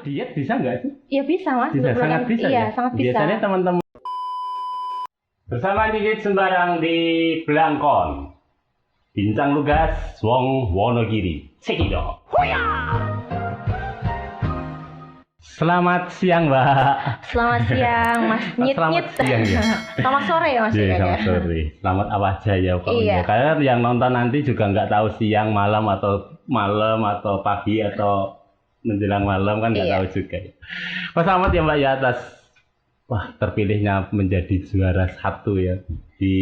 diet bisa nggak sih? Ya bisa Mas. Bisa, sangat bisa Iya, ya? sangat bisa. Biasanya teman-teman bersama Dikit Sembarang di Blangkon. Bincang lugas wong Wonogiri. Sekido. Selamat siang, Mbak. Selamat siang Mas Nyit. Selamat siang ya. Selamat sore ya Mas. Iya, ya, selamat sore. Selamat apa aja ya pokoknya. Iya. Karena yang nonton nanti juga nggak tahu siang, malam atau pagi atau menjelang malam kan nggak Iya. tahu juga. Wah, selamat ya Mbak ya atas terpilihnya menjadi juara 1 ya di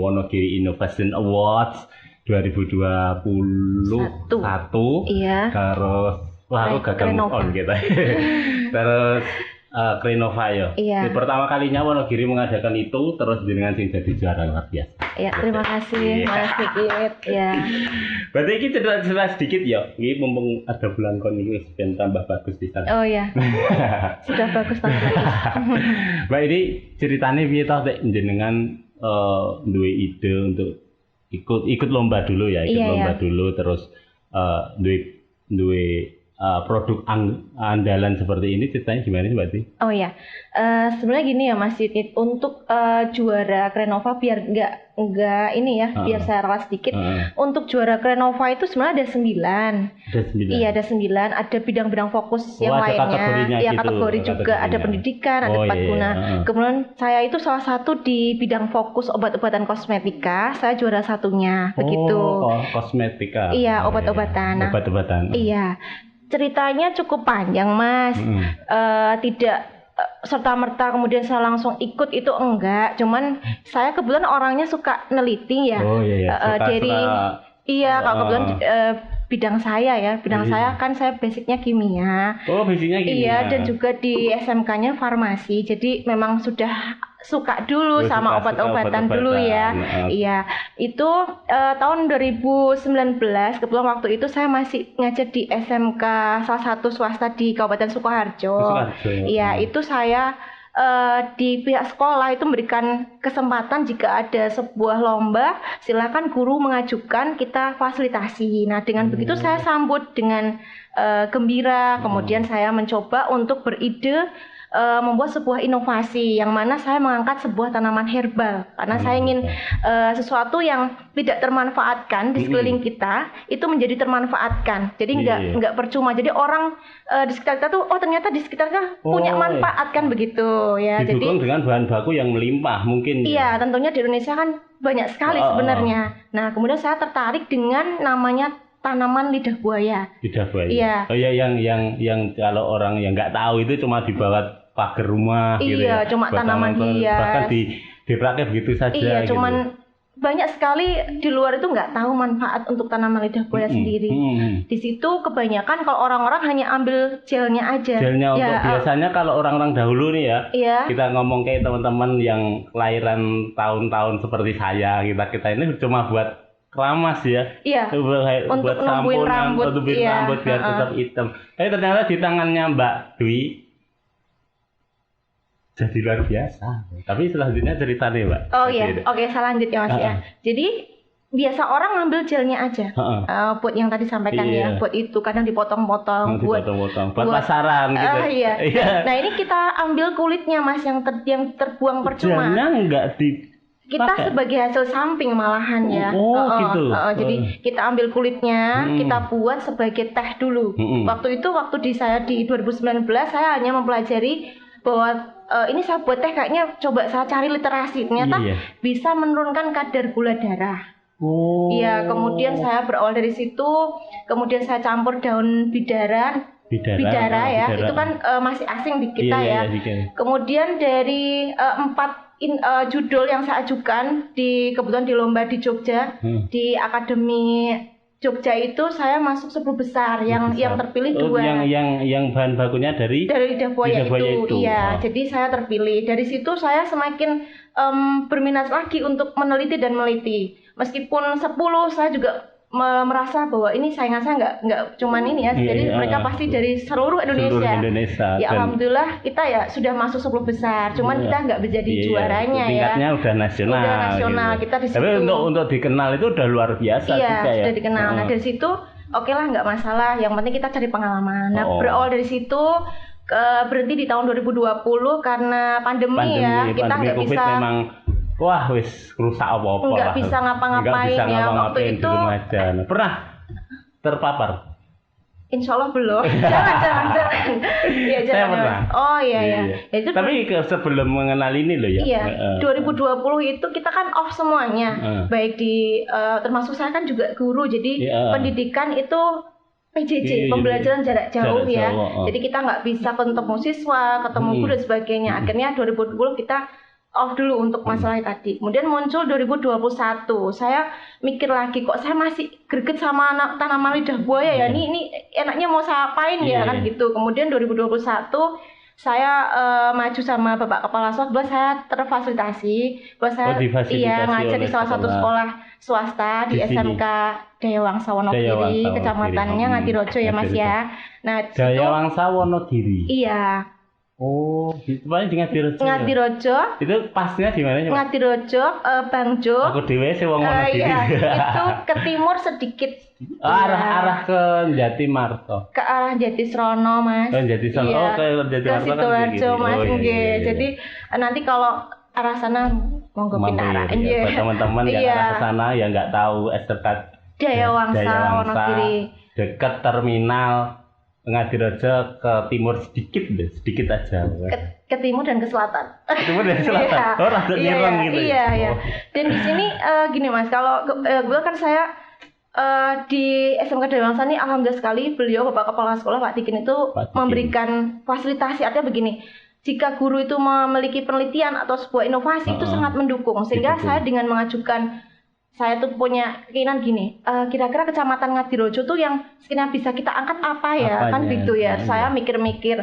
Wonogiri Innovation Awards 2021. Iya. Terus aku gagal move Krenova. on gitu. Terus Krenova ya. Iya. Ini pertama kalinya Wonogiri mengadakan itu, terus dengan sing jadi juara luar biasa. Ya, terima kasih Iya. Mas Dikit. Ya. Berarti ini cerita sedikit ya. Ini mumpung ada Blangkon ini biar tambah bagus di sana. Oh ya. Sudah bagus banget. Mbak, ini ceritanya piye toh Tek, jenengan duwe ide untuk ikut lomba dulu ya, Iya, lomba iya. dulu terus duwe produk andalan seperti ini, ceritanya gimana sih Mbak Ti? Oh ya, sebenarnya gini ya Mas Dikit, untuk juara Krenova biar nggak ini ya, biar saya ralat sedikit. Untuk juara Krenova itu sebenarnya ada 9. Ada 9. Iya, ada 9. Ada bidang-bidang fokus yang ada lainnya. kategorinya Iya, gitu, kategori juga. kategorinya. Ada pendidikan, ada Oh, tepat iya, guna. iya. Kemudian saya itu salah satu di bidang fokus obat-obatan kosmetika. Saya juara satunya, begitu. Oh, kosmetika. Iya, Oh, obat-obatan. Nah, Obat-obatan. Iya, ceritanya cukup panjang Mas. Tidak serta-merta kemudian saya langsung ikut itu enggak. Cuman saya kebetulan orangnya suka neliti ya. Oh iya, Iya, kalau kebetulan bidang saya ya, Iya. saya kan saya basicnya kimia. Oh, basicnya gini. Iya, dan juga di SMK-nya farmasi. Jadi memang sudah suka dulu sama suka obat-obatan dulu ya. obat-obatan. Iya, itu tahun 2019, kebetulan waktu itu saya masih ngajar di SMK salah satu swasta di Kabupaten Sukoharjo. Sukoharjo. Iya, itu saya di pihak sekolah itu memberikan kesempatan jika ada sebuah lomba, silakan guru mengajukan, kita fasilitasi. Nah, dengan begitu saya sambut dengan gembira. Kemudian saya mencoba untuk beride membuat sebuah inovasi yang mana saya mengangkat sebuah tanaman herbal karena saya ingin sesuatu yang tidak termanfaatkan di sekeliling kita itu menjadi termanfaatkan. Jadi nggak percuma. Jadi orang di sekitar kita tuh ternyata di sekitarnya punya manfaat kan begitu ya. Didukung Jadi dengan bahan baku yang melimpah mungkin. iya, tentunya di Indonesia kan banyak sekali sebenarnya. Nah, kemudian saya tertarik dengan namanya tanaman lidah buaya. Lidah buaya. Iya. Oh ya, yang kalau orang yang nggak tahu itu cuma dibawa pagar rumah gitu Iya, ya. cuma Buat tanaman hias. Bahkan dipakai begitu saja. Iya, gitu. cuman banyak sekali di luar itu nggak tahu manfaat untuk tanaman lidah buaya sendiri. Di situ kebanyakan kalau orang-orang hanya ambil gelnya aja. Gelnya untuk biasanya kalau orang-orang dahulu nih ya, Iya. kita ngomong kayak teman-teman yang kelahiran tahun-tahun seperti saya, kita ini cuma buat keramas ya. Iya. Buat Untuk numbuhin rambut, numbuhin iya. rambut biar tetap hitam. Tapi ternyata di tangannya Mbak Dwi jadi luar biasa. Tapi selanjutnya cerita nih Mbak. Oh iya, oke, saya lanjut ya Mas ya. Jadi biasa orang ngambil gelnya aja. Buat yang tadi sampaikan ya, buat itu kadang dipotong-potong, buat pasaran gitu. Iya. Nah, ini kita ambil kulitnya Mas yang terbuang percuma. Gelnya enggak Kita sebagai hasil samping malahan ya. Gitu. Jadi kita ambil kulitnya, kita buat sebagai teh dulu. Waktu saya di 2019 saya hanya mempelajari bahwa ini saya buat teh kayaknya coba saya cari literasi, ternyata bisa menurunkan kadar gula darah. Iya, kemudian saya berawal dari situ, kemudian saya campur daun bidara ya, itu kan masih asing di kita ya. Kemudian dari 4 judul yang saya ajukan kebetulan di lomba di Jogja, di Akademi Jogja itu saya masuk 10 besar, yang terpilih 2. Yang bahan bakunya dari lidah buaya itu. Iya, jadi saya terpilih. Dari situ saya semakin berminat lagi untuk meneliti dan meliti. Meskipun 10 saya juga merasa bahwa ini saingan saya nggak cuman ini ya, jadi mereka pasti dari seluruh Indonesia. Ya alhamdulillah kita ya sudah masuk 10 besar, cuman kita nggak menjadi juaranya ya. Tingkatnya udah nasional. Gitu. Kita di situ. Tapi untuk dikenal itu udah luar biasa juga ya. Sudah dikenal. Nah, dari situ oke lah nggak masalah, yang penting kita cari pengalaman. Nah, berawal dari situ berhenti di tahun 2020 karena pandemi ya, kita nggak bisa. Memang wah wis rusak apa-apa nggak lah. bisa ngapa-ngapain ya waktu itu. Nah, pernah terpapar? Insya Allah belum. jangan. Iya, Saya pernah. Oh iya. Itu tapi sebelum mengenal ini loh ya. Iya. 2020 itu kita kan off semuanya. Baik di termasuk saya kan juga guru, jadi pendidikan itu PJJ, pembelajaran jarak jauh ya. Jadi kita nggak bisa ketemu siswa, ketemu guru dan sebagainya. Akhirnya 2020 kita off dulu untuk masalah tadi. Kemudian muncul 2021. Saya mikir lagi, kok saya masih greget sama tanaman lidah buaya ya. Ini enaknya mau saya apain ya kan gitu. Kemudian 2021 saya maju sama Bapak Kepala Sekolah, bahwa saya terfasilitasi, bahwa saya ngajar di salah satu sekolah swasta di SMK Dayawangsa Wonogiri, kecamatannya Ngadirojo ya Mas ya. Nah, Dayawangsa Wonogiri. Iya. Oh, itu paling di Ngadirojo. Ngadirojo. Itu pasnya di mana? Ngadirojo, Bangjo. Aku dhewe sing wong Wonogiri. Iya, itu ke timur sedikit. Arah ke Jatimarto. Ke arah Jatisrono, Mas. Jatisrono. Iya. Ke Jatimarto. Ke Sidoarjo, Mas. Iya. Jadi nanti kalau arah sana monggo pindah. Iya. Buat teman-teman yang arah sana yang nggak tahu SMK Dayawangsa Wonogiri. Dekat terminal Ngadirojo ke timur sedikit aja. Ke timur dan ke selatan. Ke timur dan ke selatan. Oh, rada nyerang gitu. Iya. Dan di sini gini Mas, kalau gue kan saya di SMK Dayawangsa ini alhamdulillah sekali beliau Bapak Kepala Sekolah Pak Dikin itu memberikan fasilitasi. Artinya begini, jika guru itu memiliki penelitian atau sebuah inovasi itu sangat mendukung. Sehingga saya dengan mengajukan, saya tuh punya keinginan gini, kira-kira kecamatan Ngadirojo tuh yang sekiranya bisa kita angkat apa ya, kan gitu ya. Saya mikir-mikir,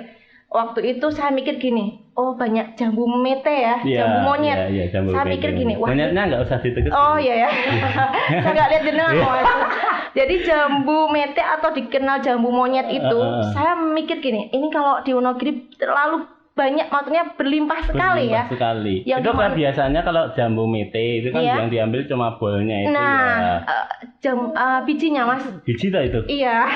waktu itu saya mikir gini, oh banyak jambu mete ya, jambu monyet. Jambu saya mikir gini, wah monyetnya nggak usah ditekan. Oh iya ya, saya nggak lihat jenengan Mas. Jadi jambu mete atau dikenal jambu monyet itu, saya mikir gini, ini kalau di Wonogiri terlalu banyak, maksudnya berlimpah sekali ya. Sekali. Itu kan biasanya kalau jambu mete itu kan yang diambil cuma bolnya itu. Nah, bijinya Mas. Biji tak itu? Iya.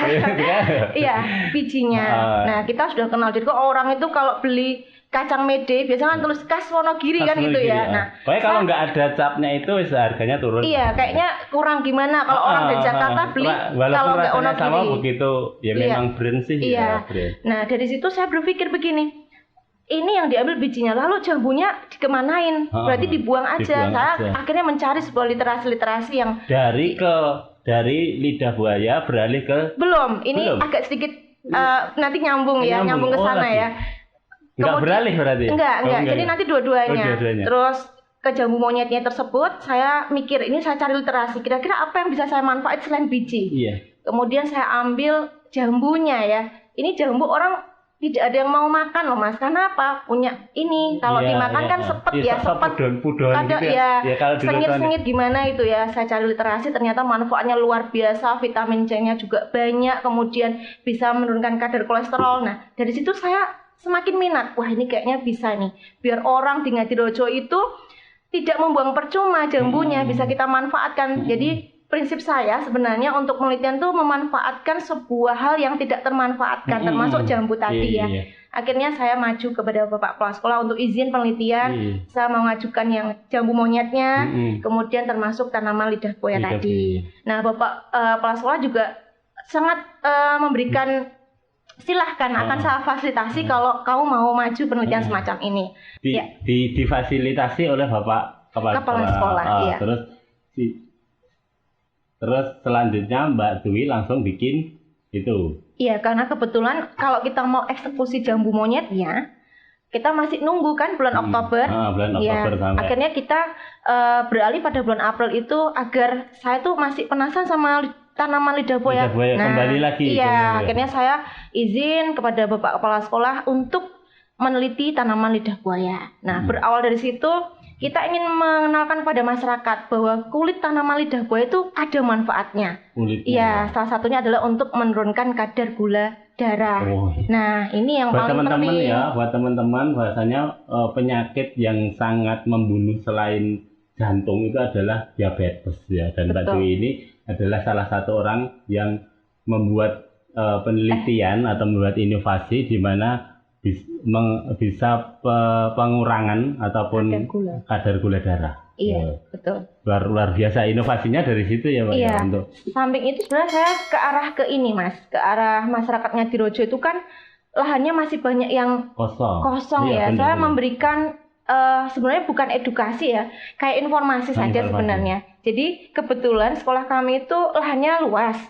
Iya, bijinya. Nah, kita sudah kenal. Jadi kok orang itu kalau beli kacang mede biasanya kan tulis khas Wonogiri kan gitu ya. Nah, pokoknya kalau nggak ada capnya itu harganya turun. Iya, kayaknya kurang gimana kalau orang dari Jakarta beli kalau nggak Wonogiri. Sama begitu, ya memang brand sih. Iya. Nah, dari situ saya berpikir begini. Ini yang diambil bijinya, lalu jambunya dikemanain? Berarti dibuang aja. Saya akhirnya mencari sebuah literasi yang dari lidah buaya beralih ke belum. Agak sedikit nanti nyambung ke sana ya. Enggak beralih berarti? Enggak. Jadi nanti dua-duanya. Terus ke jambu monyetnya tersebut, saya mikir ini saya cari literasi. Kira-kira apa yang bisa saya manfaat selain biji? Iya. Kemudian saya ambil jambunya ya. Ini jambu orang tidak ada yang mau makan loh Mas, karena apa? Punya ini kalau dimakan kan sepet ya, pudon ada gitu ya. Sengit-sengit gimana itu ya. Saya cari literasi, ternyata manfaatnya luar biasa, vitamin C-nya juga banyak, kemudian bisa menurunkan kadar kolesterol. Nah, dari situ saya semakin minat. Wah, ini kayaknya bisa nih. Biar orang di Ngadirojo itu tidak membuang percuma jambunya, bisa kita manfaatkan. Jadi prinsip saya sebenarnya untuk penelitian tuh memanfaatkan sebuah hal yang tidak termanfaatkan, termasuk jambu tadi ya. Akhirnya saya maju kepada Bapak Kepala Sekolah untuk izin penelitian. Saya mengajukan yang jambu monyetnya, kemudian termasuk tanaman lidah buaya tadi. Nah, Bapak Kepala Sekolah juga sangat memberikan silahkan akan saya fasilitasi kalau kamu mau maju penelitian semacam ini. Difasilitasi oleh Bapak Kepala Sekolah. Iya. Terus selanjutnya Mbak Dwi langsung bikin itu. Iya, karena kebetulan kalau kita mau eksekusi jambu monyetnya, kita masih nunggu kan bulan Oktober. Bulan Oktober sampai. Akhirnya kita beralih pada bulan April itu agar saya tuh masih penasaran sama tanaman lidah buaya. Kembali lagi. Iya, akhirnya saya izin kepada Bapak Kepala Sekolah untuk meneliti tanaman lidah buaya. Nah, berawal dari situ kita ingin mengenalkan kepada masyarakat bahwa kulit tanaman lidah buaya itu ada manfaatnya. Iya, salah satunya adalah untuk menurunkan kadar gula darah. Nah, ini yang buat paling teman-teman penting. Ya, buat teman-teman bahasanya penyakit yang sangat membunuh selain jantung itu adalah diabetes ya. Dan Mbak Dwi ini adalah salah satu orang yang membuat penelitian atau membuat inovasi di mana bisa pengurangan ataupun kadar gula darah. Iya, betul. Luar biasa inovasinya dari situ ya, Pak. Iya. Ya, untuk samping itu sebenarnya saya ke arah ke ini, Mas. Ke arah masyarakat Ngadirojo itu kan lahannya masih banyak yang kosong iya, ya. benar, Saya benar. memberikan sebenarnya bukan edukasi ya, kayak informasi saja sebenarnya. Jadi kebetulan sekolah kami itu lahannya luas.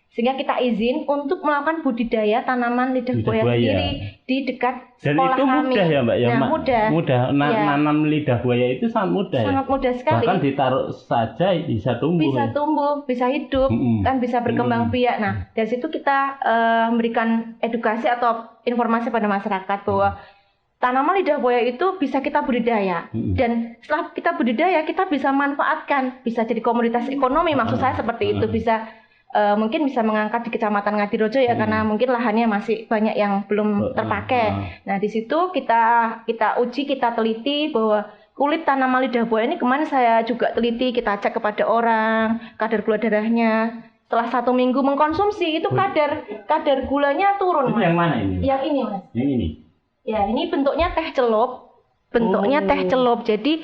Sehingga kita izin untuk melakukan budidaya tanaman lidah buaya sendiri di dekat sekolah kami. Dan itu mudah ya, Mbak? Ya, mudah. Nanam lidah buaya itu sangat mudah. Sangat mudah sekali. Bahkan ditaruh saja bisa tumbuh. Bisa tumbuh, bisa hidup, kan bisa berkembang biak. Nah, dari situ kita memberikan edukasi atau informasi pada masyarakat bahwa tanaman lidah buaya itu bisa kita budidaya. Dan setelah kita budidaya, kita bisa manfaatkan. Bisa jadi komoditas ekonomi, maksud saya seperti itu. Bisa mungkin bisa mengangkat di Kecamatan Ngadirojo ya, karena mungkin lahannya masih banyak yang belum terpakai. Nah, di situ kita uji, kita teliti bahwa kulit tanaman lidah buaya ini kemarin saya juga teliti, kita cek kepada orang kadar gula darahnya. Setelah 1 minggu mengkonsumsi itu kadar gulanya turun, Mas. Yang mana ini? Yang ini, Mas. Yang ini. Ya, ini bentuknya teh celup. Teh celup. Jadi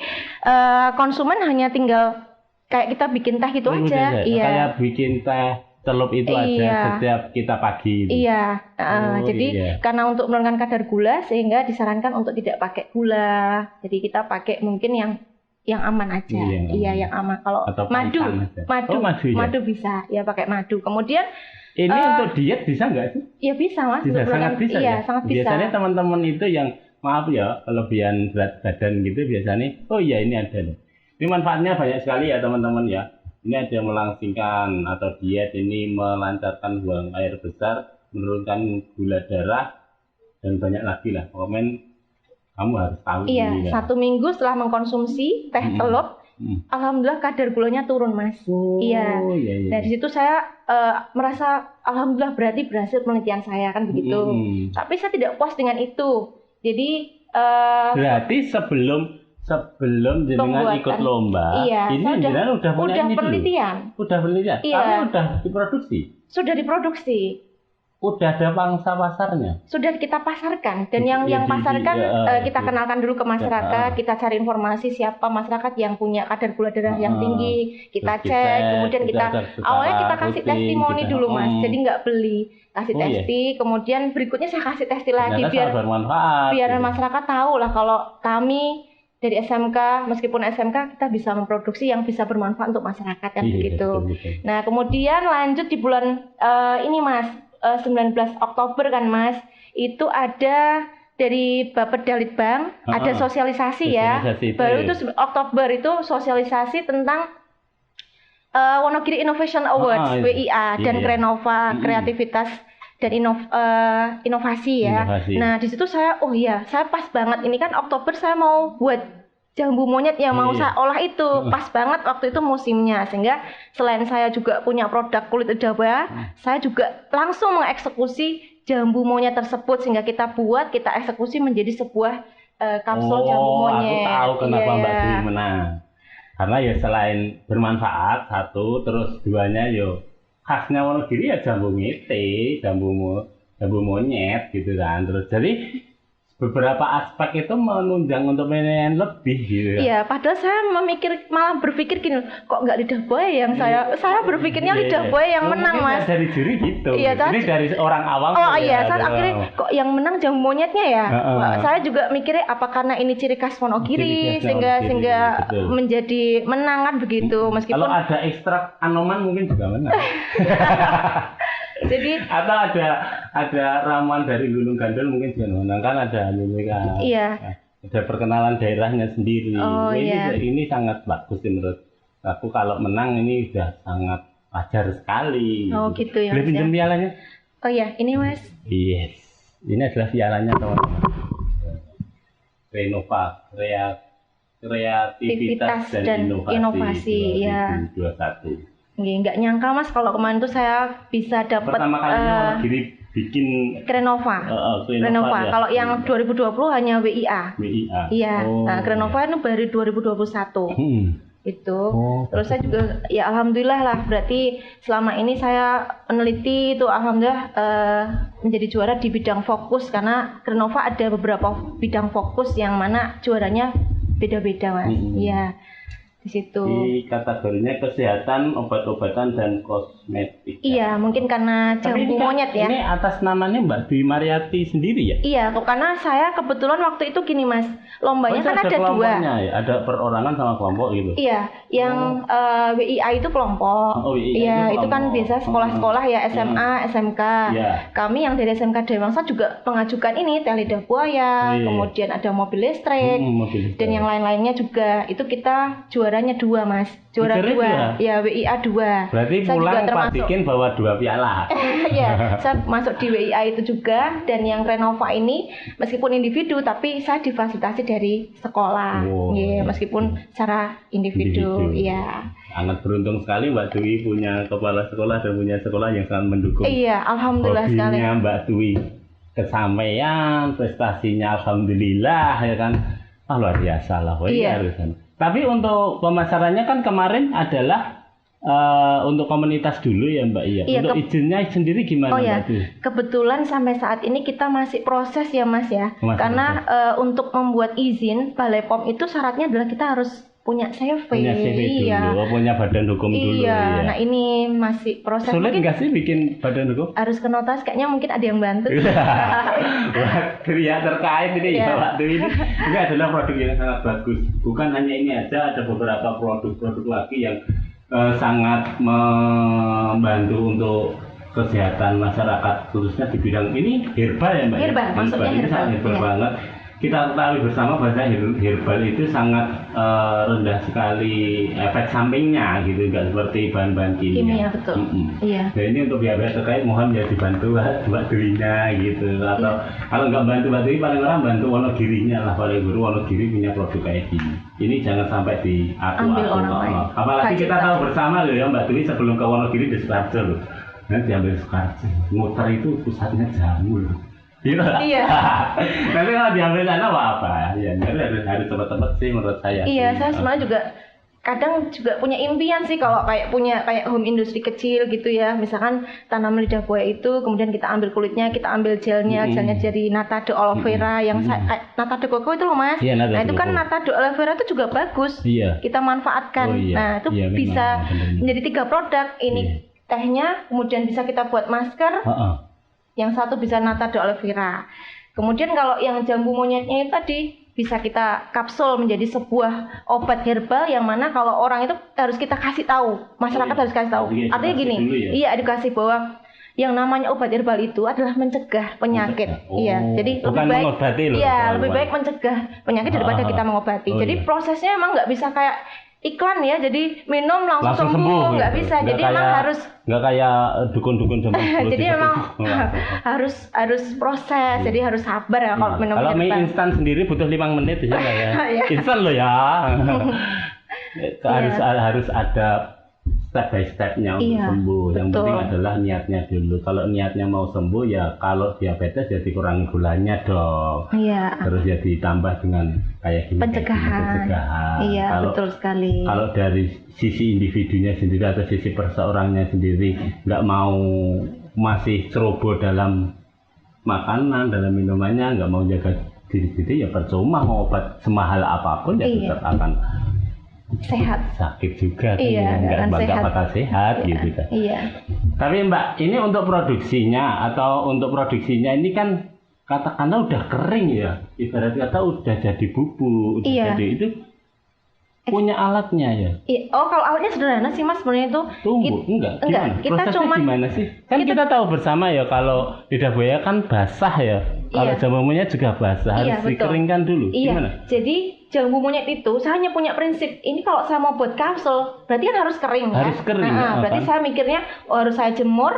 konsumen hanya tinggal kayak kita bikin teh gitu aja. Iya. Kayak bikin teh celup itu aja setiap kita pagi. Iya. Jadi karena untuk menurunkan kadar gula sehingga disarankan untuk tidak pakai gula. Jadi kita pakai mungkin yang aman aja. Iya, yang aman. Kalau madu bisa. Ya pakai madu. Kemudian ini untuk diet bisa nggak sih? Ya bisa, Mas. Sangat bisa. Iya, sangat bisa. Biasanya teman-teman itu yang maaf ya, kelebihan berat badan gitu biasanya, oh iya ini ada loh. Ini manfaatnya banyak sekali ya teman-teman ya. Ini ada melangsingkan atau diet, ini melancarkan buang air besar, menurunkan gula darah, dan banyak lagi lah. Komen kamu harus tahu. Iya, ini, 1 minggu setelah mengkonsumsi teh celup, alhamdulillah kadar gulanya turun, Mas. Iya. Dari situ saya merasa alhamdulillah berarti berhasil penelitian saya kan begitu. Tapi saya tidak puas dengan itu. Jadi berarti sebelum jenengan ikut lomba, ini jenengan udah penelitian. Udah penelitian. Iya. Tapi udah diproduksi. Sudah diproduksi. Udah ada pangsa pasarnya. Sudah kita pasarkan dan yang pasarkan kita kenalkan dulu ke masyarakat, kita cari informasi siapa masyarakat yang punya kadar gula darah yang tinggi, kita cek, kemudian kita awalnya kita kasih testimoni dulu, Mas. Jadi nggak beli, kasih testi, kemudian berikutnya saya kasih testi lagi biar masyarakat tahu lah kalau kami dari SMK, meskipun SMK kita bisa memproduksi yang bisa bermanfaat untuk masyarakat kan begitu. Betul. Nah, kemudian lanjut di bulan ini, Mas, 19 Oktober kan, Mas, itu ada dari Bapeda Litbang ada sosialisasi ya. Baru itu Oktober itu sosialisasi tentang Wonogiri Innovation Awards WIA dan Krenova kreativitas dan inovasi ya. Nah, di situ saya saya pas banget, ini kan Oktober saya mau buat jambu monyet yang mau saya olah itu. Pas banget waktu itu musimnya, sehingga selain saya juga punya produk kulit lidah buaya, saya juga langsung mengeksekusi jambu monyet tersebut sehingga kita eksekusi menjadi sebuah kapsul jambu monyet. Aku tahu kenapa Mbak Dwi menang. Karena ya selain bermanfaat satu, terus duanya khasnya Wonogiri ya jambu mete, jambu monyet gitu kan. Terus jadi beberapa aspek itu menunjang untuk penilaian lebih gitu ya. Iya, padahal saya malah berpikir gini, kok nggak lidah buaya yang saya berpikirnya lidah buaya yang menang, Mas. Dari juri gitu. Iya, ini dari orang awam. Saat akhirnya kok yang menang jambu monyetnya ya. Saya juga mikirnya apa karena ini ciri khas Wonogiri sehingga menjadi menang kan begitu. Meskipun kalau ada ekstrak Anoman mungkin juga menang. Jadi atau ada ramuan dari Gunung Gandul mungkin juga menang, kan ada kan. Iya. Ada perkenalan daerahnya sendiri. Ini sangat bagus sih menurut aku, kalau menang ini sudah sangat wajar sekali. Oh gitu ya. Boleh pinjam pialanya? Oh iya, ini Mas. Yes. Ini adalah pialanya teman-teman. Krenova, kreativitas dan inovasi ya. 2021. Nggak nyangka, Mas, kalau kemarin tuh saya bisa dapat pertama kalinya Wonogiri bikin Krenova. Krenova. Ya. Kalau yang 2020 hanya WIA. Iya. Nah, Krenova itu baru 2021. gitu. Terus saya juga ya alhamdulillah lah, berarti selama ini saya peneliti itu alhamdulillah menjadi juara di bidang fokus, karena Grenova ada beberapa bidang fokus yang mana juaranya beda-beda Mas. Iya. Di situ. Di kategorinya kesehatan, obat-obatan dan kosmetik. Iya, mungkin karena jambu monyet ya. Ini atas namanya Mbak Dwi Mariati sendiri ya? Iya, kok karena saya kebetulan waktu itu gini Mas, lombanya kan ada 2. Ya? Ada perorangan sama kelompok gitu? Iya, yang WIA itu kelompok. Iya, itu kan biasa sekolah-sekolah ya, SMA, SMK. Yeah. Kami yang dari SMK Dewangsa juga mengajukan ini, teh lidah buaya, kemudian ada mobil listrik, dan yang lain-lainnya juga. Itu kita juaranya 2 Mas, juara 2. Ya, WIA 2. Berarti saya pulang Pak Dikin bawa 2 piala. Iya, saya masuk di WIA itu juga, dan yang Grenova ini meskipun individu tapi saya difasilitasi dari sekolah. Meskipun secara individu. Iya. Sangat beruntung sekali Mbak Dwi punya kepala sekolah dan punya sekolah yang sangat mendukung. Iya, alhamdulillah sekali. Mbak Dwi kesampaian, prestasinya alhamdulillah ya kan. Luar biasa lah. Iya. Tapi untuk pemasarannya kan kemarin adalah untuk komunitas dulu ya Mbak Iya. Untuk izinnya sendiri gimana Mbak Dwi? Kebetulan sampai saat ini kita masih proses ya Mas ya. Karena untuk membuat izin Balai POM itu syaratnya adalah kita harus punya CV. Punya CV dulu, punya badan hukum dulu ya. Nah ini masih proses. Sulit nggak sih bikin badan hukum? Harus ke notaris, kayaknya mungkin ada yang bantu. Ya terkait ini ya Mbak Dwi ini adalah produk yang sangat bagus. Bukan hanya ini aja, ada beberapa produk-produk lagi yang sangat membantu untuk kesehatan masyarakat, khususnya di bidang ini herbal ya Mbak. Herbal, maksudnya ini sangat herbal banget. Kita ketahui bersama bahwa herbal itu sangat rendah sekali efek sampingnya gitu, nggak seperti bahan-bahan kimia. Betul. Iya. Nah ini untuk pihak-pihak terkait mohon ya dibantu Mbak Dwi-nya gitu, atau kalau nggak bantu Mbak Dwi paling orang bantu Wonogirinya lah, paling guru Wonogiri punya produk kayak gini. Ini jangan sampai ambil orang lain. Apalagi kita tahu bersama loh ya Mbak Dwi sebelum ke Wonogiri di Sukarjo loh. Nanti ambil Sukarjo, muter itu pusatnya jamu loh. Iya. Tapi kalau diambil sana apa? Ya, harus tempat-tempat sih menurut saya. Iya, saya sebenarnya juga kadang juga punya impian sih kalau punya home industry kecil gitu ya. Misalkan tanam lidah buaya itu, kemudian kita ambil kulitnya, kita ambil gelnya dari nata de aloe vera yang nata de coco itu loh Mas. Iya, nah itu kan nata de aloe vera itu juga bagus. Iya. Kita manfaatkan. Nah itu bisa menjadi 3 produk. Ini tehnya, kemudian bisa kita buat masker. Yang satu bisa nata de aloe vera. Kemudian kalau yang jambu monyetnya itu tadi bisa kita kapsul menjadi sebuah obat herbal yang mana kalau orang itu harus kita kasih tahu, masyarakat harus kasih tahu. Artinya gini, edukasi bahwa yang namanya obat herbal itu adalah mencegah penyakit. Iya, jadi lebih baik mencegah penyakit daripada kita mengobati. Jadi prosesnya emang nggak bisa kayak iklan ya, jadi minum langsung sembuh, nggak bisa. Jadi memang harus nggak kayak dukun-dukun zaman dulu. Jadi memang harus proses, jadi harus sabar ya kalau minum. Kalau mie instan sendiri butuh 5 menit ya nggak ya? Instan loh ya. Harus ada step by stepnya untuk sembuh. Yang penting adalah niatnya dulu. Kalau niatnya mau sembuh ya, kalau diabetes ya dikurangi gulanya dong. Iya. Terus ya ditambah dengan kayak gini. Pencegahan. Iya, betul sekali. Kalau dari sisi individunya sendiri atau sisi perseorangnya sendiri nggak mau masih ceroboh dalam makanan, dalam minumannya, nggak mau jaga diri ya percuma mau obat semahal apapun ya tetap akan sehat, sakit juga kan, nggak bakal sehat gitu kan. Iya. Tapi Mbak, ini untuk produksinya ini kan katakanlah udah kering ya, ibarat kata udah jadi bubuk, jadi itu punya alatnya ya. Kalau alatnya sederhana sih Mas, sebenarnya itu. Enggak. Kita prosesnya gimana sih? Kan kita tahu bersama ya kalau lidah buaya kan basah ya. Kalau jambu monyet juga basah, harus dikeringkan dulu. Gimana? Jadi jambu monyet itu saya hanya punya prinsip, ini kalau saya mau buat kapsul berarti kan harus kering ya. Harus kering. Berarti saya mikirnya harus saya jemur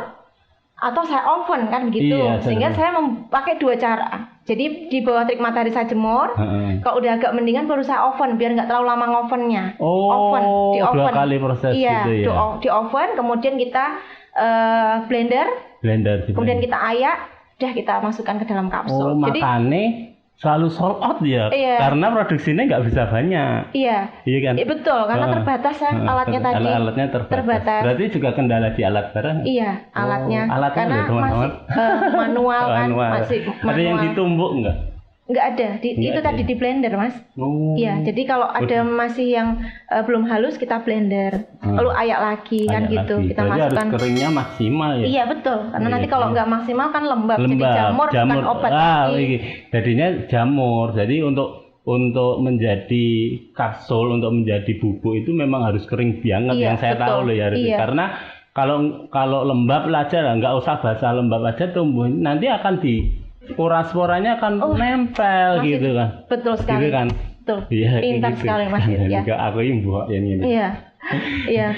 atau saya oven kan begitu. Sehingga saya memakai 2 cara. Jadi di bawah terik matahari saya jemur. Kalau udah agak mendingan baru saya oven biar nggak terlalu lama ngovennya. Di oven. 2 kali proses gitu ya. Di oven, kemudian kita blender. Gitu. Kemudian kita ayak, udah kita masukkan ke dalam kapsul. Jadi makanya selalu sold out ya, karena produksinya nggak bisa banyak. Iya kan? Betul, karena terbatas ya alatnya tadi. Alatnya terbatas. Berarti juga kendala di alat barang? Iya, alatnya. Alatnya karena teman-teman. Masih manual kan, masih manual. Ada yang ditumbuk nggak? Nggak ada, itu tadi di blender Mas. Iya, jadi kalau ada masih yang belum halus kita blender, lalu ayak lagi kan gitu. Kita masukkan. Harus keringnya maksimal ya. Iya betul, karena nanti kalau nggak maksimal kan lembab. Jadi jamur bukan obat lagi. Jadinya jamur. Jadi untuk menjadi kapsul, untuk menjadi bubuk itu memang harus kering banget. Yang saya tahu loh ya, karena kalau lembab aja lah, nggak usah basah, lembab aja tumbuh, nanti akan spora-sporanya akan nempel gitu kan. Betul sekali. Gitu kan. Betul. Iya, pintar gitu. Sekali Mas. Ya. Aku imbau ini. Iya. Iya.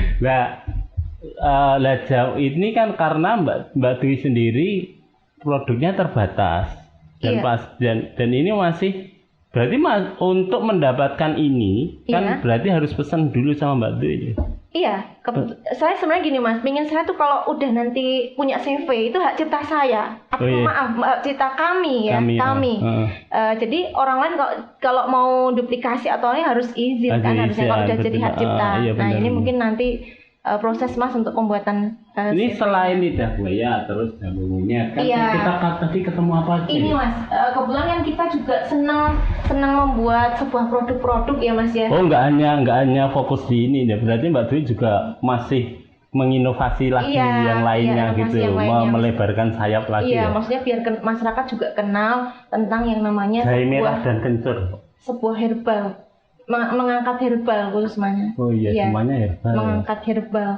Lah jauh ini kan karena Mbak Dwi sendiri produknya terbatas dan ini masih berarti untuk mendapatkan ini kan berarti harus pesan dulu sama Mbak Dwi. Iya, saya sebenarnya gini Mas, pengen saya tuh kalau udah nanti punya CV itu hak cipta saya. Maaf, hak cipta kami ya, kami. Jadi orang lain kalau mau duplikasi atau ini harus izin kan, harusnya kalau udah jadi hak cipta. Nah ini mungkin nanti proses Mas untuk pembuatan ini selain lidah buaya terus jambungnya kan kita tadi ketemu apa aja? Ini Mas, kebetulan kan kita juga senang membuat sebuah produk-produk ya Mas ya. Oh nggak hanya fokus di ini ya, berarti Mbak Dwi juga masih menginovasi lagi yang lainnya gitu, melebarkan sayap lagi. Iya, maksudnya biar masyarakat juga kenal tentang yang namanya jahe merah dan kencur. Sebuah herbal. Mengangkat herbal khususnya. Oh iya, semuanya herbal. Mengangkat herbal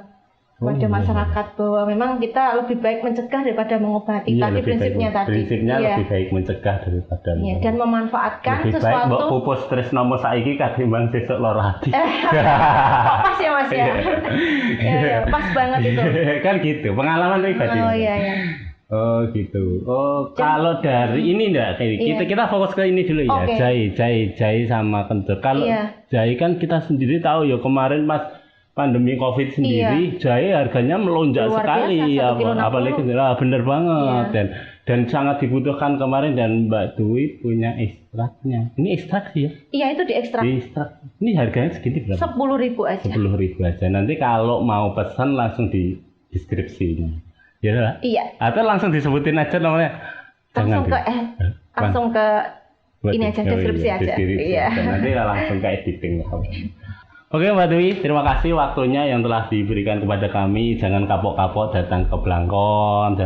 pada masyarakat bahwa memang kita lebih baik mencegah daripada mengobati. Tadi prinsipnya lebih baik mencegah daripada dan memanfaatkan lebih sesuatu. Lebih baik mbok pupus tresnomo saiki katimbang sesuk lara ati. Pas ya Mas ya. Pas banget itu. Kan gitu, pengalaman pribadi. Oh iya. Oh gitu. Oh kalau dari ini enggak kita fokus ke ini dulu ya. Jahe sama kencur. Kalau jahe kan kita sendiri tahu ya, kemarin pas pandemi Covid sendiri jahe harganya melonjak luar sekali biasa, apalagi bener banget dan sangat dibutuhkan kemarin, dan Mbak Dwi punya ekstraknya. Ini ekstrak sih ya? Iya, itu diekstrak. Ini harganya segini berapa? 10.000 aja. 10.000 aja. Nanti kalau mau pesan langsung di deskripsi. Ya lah. Iya. Atau langsung disebutin aja namanya. Langsung ke ini aja, deskripsi aja. Iya. Nanti langsung ke editing. Oke Mbak Dwi, terima kasih waktunya yang telah diberikan kepada kami. Jangan kapok-kapok datang ke Blangkon,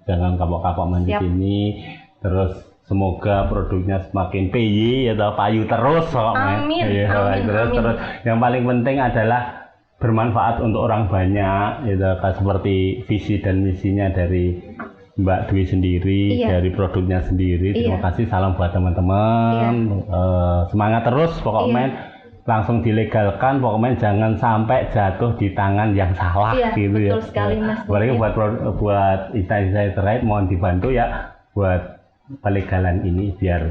jangan kapok-kapok main di sini. Terus semoga produknya semakin PY atau payu terus. Amin. Terus yang paling penting adalah bermanfaat untuk orang banyak, gitu, seperti visi dan misinya dari Mbak Dwi sendiri, dari produknya sendiri. Terima kasih, salam buat teman-teman. Semangat terus, pokoknya langsung dilegalkan, pokoknya jangan sampai jatuh di tangan yang salah gitu ya. Betul sekali Mas. Apalagi buat instansi terkait mohon dibantu ya buat pelegalan ini biar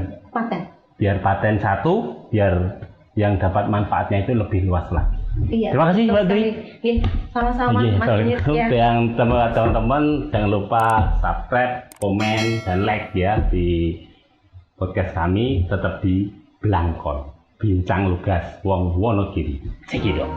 paten satu, biar yang dapat manfaatnya itu lebih luas lagi. Iya. Terima kasih Mbak Dwi. Sama-sama Mas Nir. Yang teman-teman jangan lupa subscribe, komen, dan like ya di podcast kami, tetap di Blangkon. Bincang Lugas Wong Wonogiri. Cekidot.